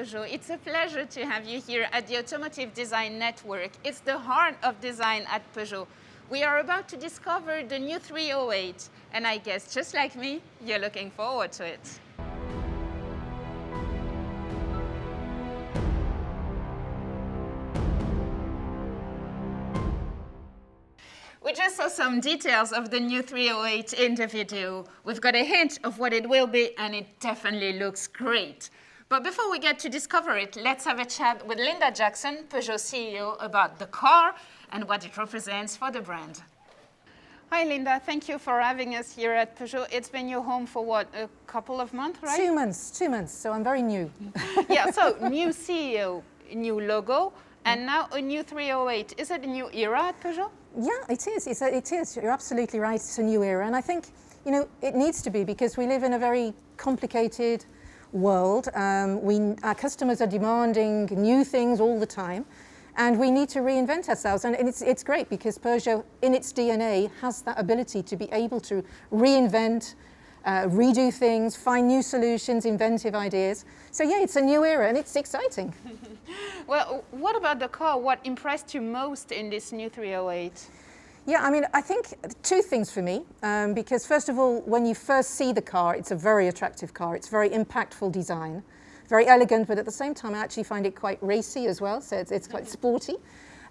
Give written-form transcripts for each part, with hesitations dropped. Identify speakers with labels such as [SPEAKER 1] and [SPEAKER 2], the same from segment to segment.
[SPEAKER 1] Peugeot. It's a pleasure to have you here at the Automotive Design Network. It's the heart of design at Peugeot. We are about to discover the new 308, and I guess just like me, you're looking forward to it. We just saw some details of the new 308 in the video. We've got a hint of what it will be, and it definitely looks great. But before we get to discover it, let's have a chat with Linda Jackson, Peugeot CEO, about the car and what it represents for the brand. Hi, Linda. Thank you for having us here at Peugeot. It's been your home for what, a couple of months, right?
[SPEAKER 2] 2 months, 2 months, so I'm very new.
[SPEAKER 1] Yeah, so new CEO, new logo, and now a new 308. Is it a new era at Peugeot?
[SPEAKER 2] Yeah, it is. It is. You're absolutely right. It's a new era. And I think, you know, it needs to be because we live in a very complicated world. Our customers are demanding new things all the time. And we need to reinvent ourselves. And it's great because Peugeot, in its DNA, has that ability to be able to reinvent, redo things, find new solutions, inventive ideas. So yeah, it's a new era and it's exciting.
[SPEAKER 1] Well, what about the car? What impressed you most in this new 308?
[SPEAKER 2] Yeah, I mean, I think two things for me, because first of all, when you first see the car, it's a very attractive car. It's very impactful design, very elegant, but at the same time, I actually find it quite racy as well, so it's quite sporty.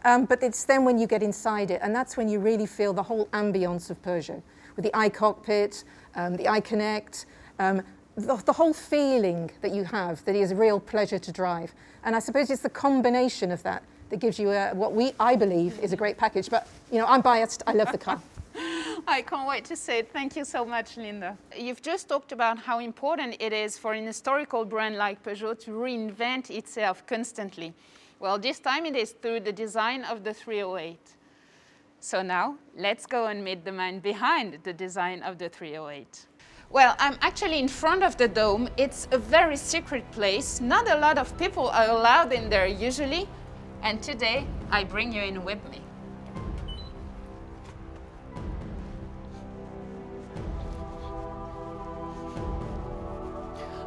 [SPEAKER 2] But it's then when you get inside it, and that's when you really feel the whole ambience of Peugeot, with the iCockpit, the iConnect, the whole feeling that you have that is a real pleasure to drive. And I suppose it's the combination of that that gives you what I believe is a great package. But, you know, I'm biased. I love the car.
[SPEAKER 1] I can't wait to see it. Thank you so much, Linda. You've just talked about how important it is for an historical brand like Peugeot to reinvent itself constantly. Well, this time it is through the design of the 308. So now, let's go and meet the man behind the design of the 308. Well, I'm actually in front of the dome. It's a very secret place. Not a lot of people are allowed in there usually. And today, I bring you in with me.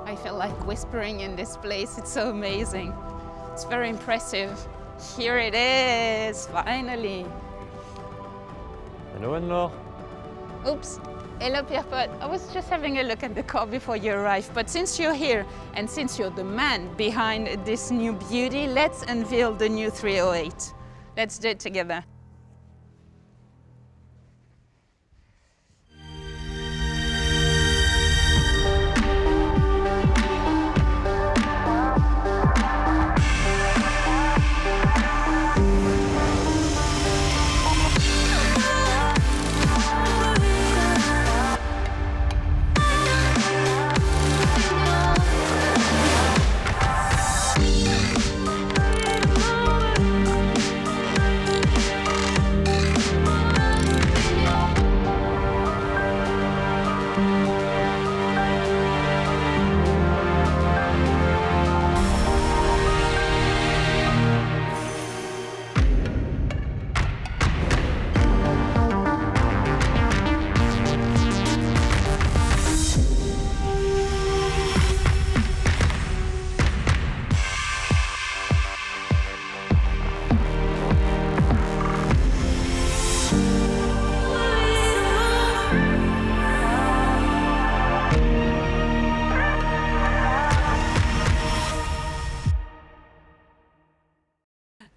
[SPEAKER 1] I feel like whispering in this place. It's so amazing. It's very impressive. Here it is, finally.
[SPEAKER 3] Hello, Anne-Laure.
[SPEAKER 1] Oops. Hello, 𝗙𝗶𝗹𝗏. I was just having a look at the car before you arrived, but since you're here and since you're the man behind this new beauty, let's unveil the new 308. Let's do it together.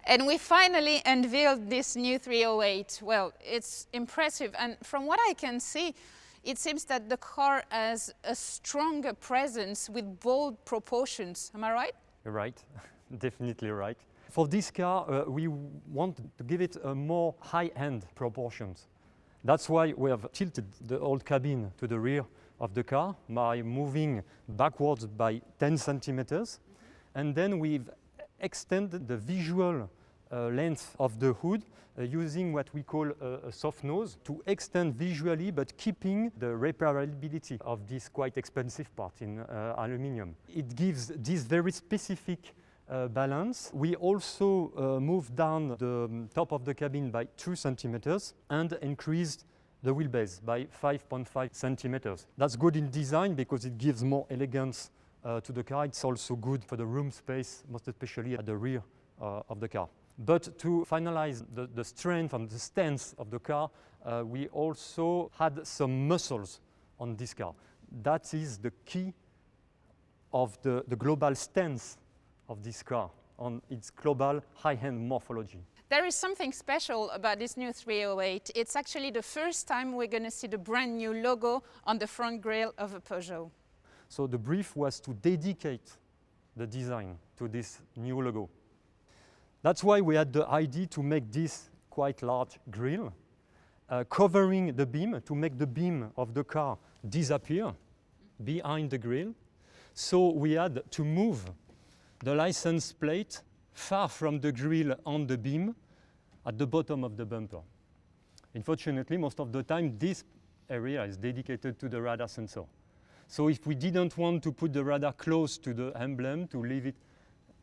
[SPEAKER 1] And we finally unveiled this new 308. Well, it's impressive. And from what I can see, it seems that the car has a stronger presence with bold proportions. Am I right?
[SPEAKER 3] You're right, definitely right. For this car, we want to give it a more high-end proportions. That's why we have tilted the old cabin to the rear of the car by moving backwards by 10 centimeters. And then we've extended the visual length of the hood using what we call a soft nose to extend visually but keeping the repairability of this quite expensive part in aluminium. It gives this very specific balance. We also moved down the top of the cabin by 2 centimeters and increased the wheelbase by 5.5 centimeters. That's good in design because it gives more elegance to the car. It's also good for the room space, most especially at the rear of the car. But to finalize the strength and the stance of the car, we also had some muscles on this car. That is the key of the global stance of this car on its global high-end morphology.
[SPEAKER 1] There is something special about this new 308. It's actually the first time we're going to see the brand new logo on the front grille of a Peugeot.
[SPEAKER 3] So the brief was to dedicate the design to this new logo. That's why we had the idea to make this quite large grille, covering the beam to make the beam of the car disappear behind the grille. So we had to move the license plate far from the grille on the beam at the bottom of the bumper. Unfortunately, most of the time, this area is dedicated to the radar sensor. So if we didn't want to put the radar close to the emblem, to leave it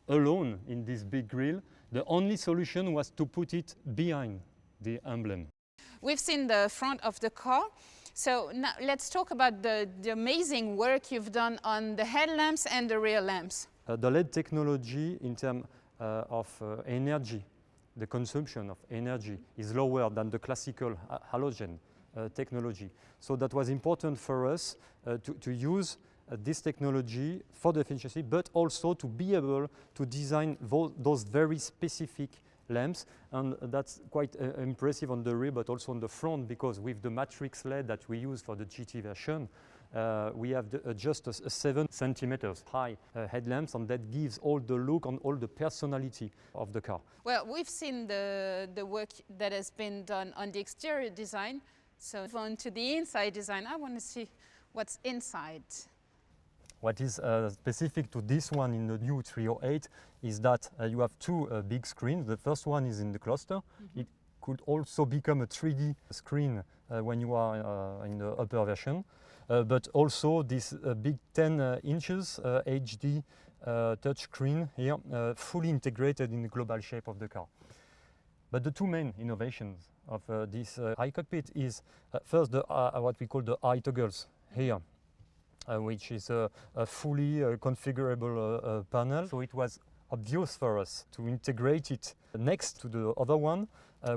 [SPEAKER 3] alone in this big grille, the only solution was to put it behind the emblem.
[SPEAKER 1] We've seen the front of the car. So now let's talk about the amazing work you've done on the headlamps and the rear lamps.
[SPEAKER 3] The LED technology in terms of energy, the consumption of energy is lower than the classical halogen technology. So that was important for us to use this technology for the efficiency, but also to be able to design those very specific lamps, and that's quite impressive on the rear, but also on the front, because with the matrix LED that we use for the GT version, we have just a 7 centimeters high headlamps, and that gives all the look and all the personality of the car.
[SPEAKER 1] Well, we've seen the work that has been done on the exterior design. So on to the inside design, I want to see what's inside.
[SPEAKER 3] What is specific to this one in the new 308 is that you have two big screens. The first one is in the cluster. Mm-hmm. It could also become a 3D screen when you are in the upper version. But also this big 10 inches HD touch screen here, fully integrated in the global shape of the car. But the two main innovations of this iCockpit is first what we call the iToggles here, which is a fully configurable panel. So it was obvious for us to integrate it next to the other one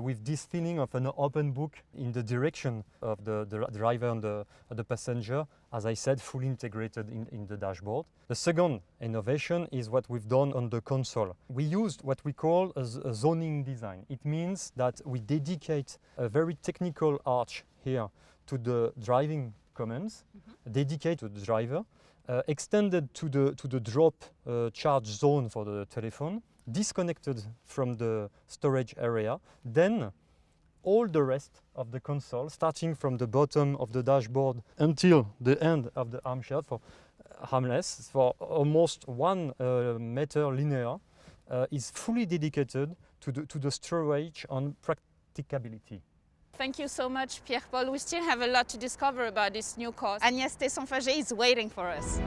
[SPEAKER 3] with this feeling of an open book in the direction of the driver and the passenger, as I said, fully integrated in the dashboard. The second innovation is what we've done on the console. We used what we call a zoning design. It means that we dedicate a very technical arch here to the driving commands, dedicated to the driver, extended to the drop charge zone for the telephone, disconnected from the storage area, then all the rest of the console, starting from the bottom of the dashboard until the end of the armrest for almost 1 meter linear, is fully dedicated to the storage and practicability.
[SPEAKER 1] Thank you so much, Pierre-Paul. We still have a lot to discover about this new car. Agnès Tesson-Faget is waiting for us.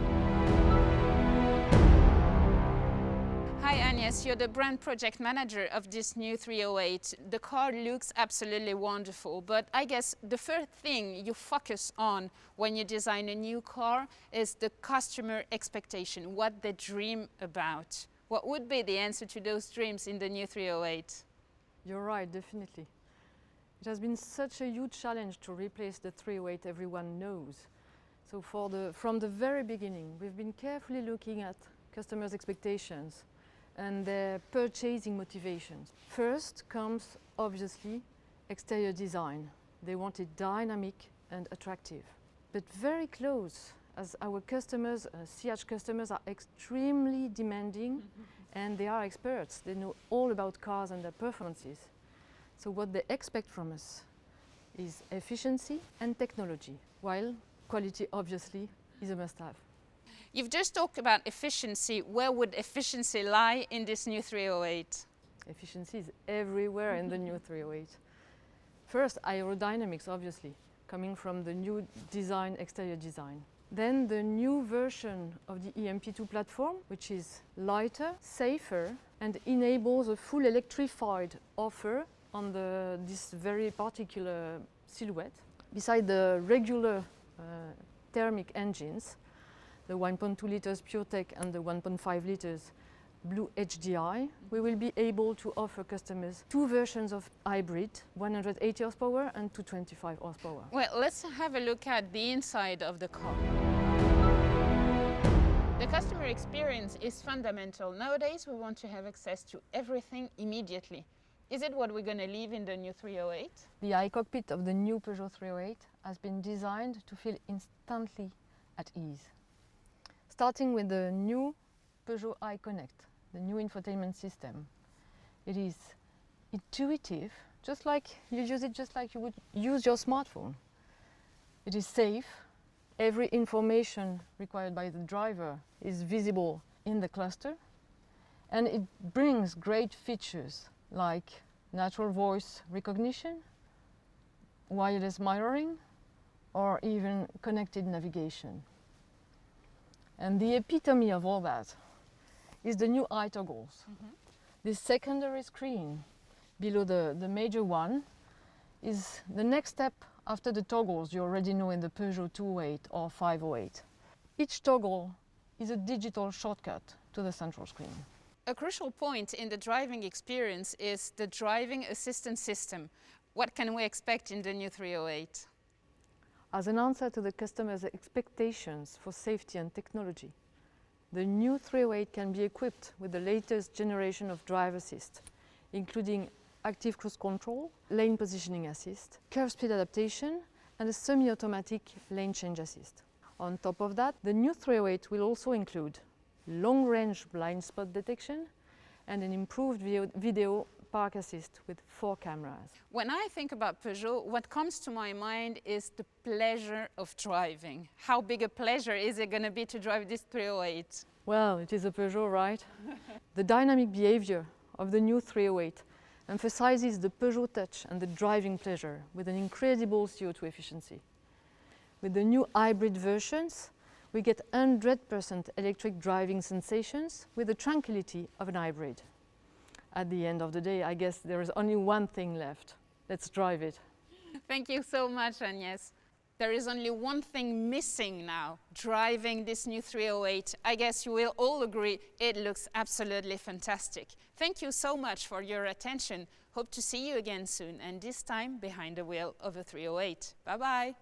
[SPEAKER 1] Hi Agnès, you're the brand project manager of this new 308. The car looks absolutely wonderful, but I guess the first thing you focus on when you design a new car is the customer expectation, what they dream about. What would be the answer to those dreams in the new 308?
[SPEAKER 4] You're right, definitely. It has been such a huge challenge to replace the 308 everyone knows. So from the very beginning, we've been carefully looking at customers' expectations and their purchasing motivations. First comes, obviously, exterior design. They want it dynamic and attractive, but very close, as our customers, 𝗙𝗍 customers, are extremely demanding, and they are experts. They know all about cars and their performances. So what they expect from us is efficiency and technology, while quality, obviously, is a must-have.
[SPEAKER 1] You've just talked about efficiency. Where would efficiency lie in this new 308?
[SPEAKER 4] Efficiency is everywhere in the new 308. First, aerodynamics, obviously, coming from the new design, exterior design. Then the new version of the EMP2 platform, which is lighter, safer, and enables a full electrified offer on this very particular silhouette. Beside the regular thermic engines, the 1.2 liters PureTech and the 1.5 liters Blue HDI, we will be able to offer customers two versions of hybrid, 180 horsepower and 225 horsepower.
[SPEAKER 1] Well, let's have a look at the inside of the car. The customer experience is fundamental. Nowadays, we want to have access to everything immediately. Is it what we're going to leave in the new 308?
[SPEAKER 4] The iCockpit of the new Peugeot 308 has been designed to feel instantly at ease. Starting with the new Peugeot iConnect, the new infotainment system. It is intuitive, just like you use it just like you would use your smartphone. It is safe. Every information required by the driver is visible in the cluster, and it brings great features like natural voice recognition, wireless mirroring, or even connected navigation. And the epitome of all that is the new iToggles. This secondary screen below the major one is the next step after the toggles you already know in the Peugeot 208 or 508. Each toggle is a digital shortcut to the central screen.
[SPEAKER 1] A crucial point in the driving experience is the driving assistance system. What can we expect in the new 308?
[SPEAKER 4] As an answer to the customer's expectations for safety and technology, the new 308 can be equipped with the latest generation of drive assist, including active cruise control, lane positioning assist, curb speed adaptation, and a semi-automatic lane change assist. On top of that, the new 308 will also include long-range blind spot detection and an improved video park assist with 4 cameras.
[SPEAKER 1] When I think about Peugeot, what comes to my mind is the pleasure of driving. How big a pleasure is it going to be to drive this 308?
[SPEAKER 4] Well, it is a Peugeot, right? The dynamic behavior of the new 308 emphasizes the Peugeot touch and the driving pleasure with an incredible CO2 efficiency. With the new hybrid versions, we get 100% electric driving sensations with the tranquility of an hybrid. At the end of the day, I guess there is only one thing left. Let's drive it.
[SPEAKER 1] Thank you so much, 𝗙𝗍. There is only one thing missing now, driving this new 308. I guess you will all agree it looks absolutely fantastic. Thank you so much for your attention. Hope to see you again soon, and this time behind the wheel of a 308. Bye-bye.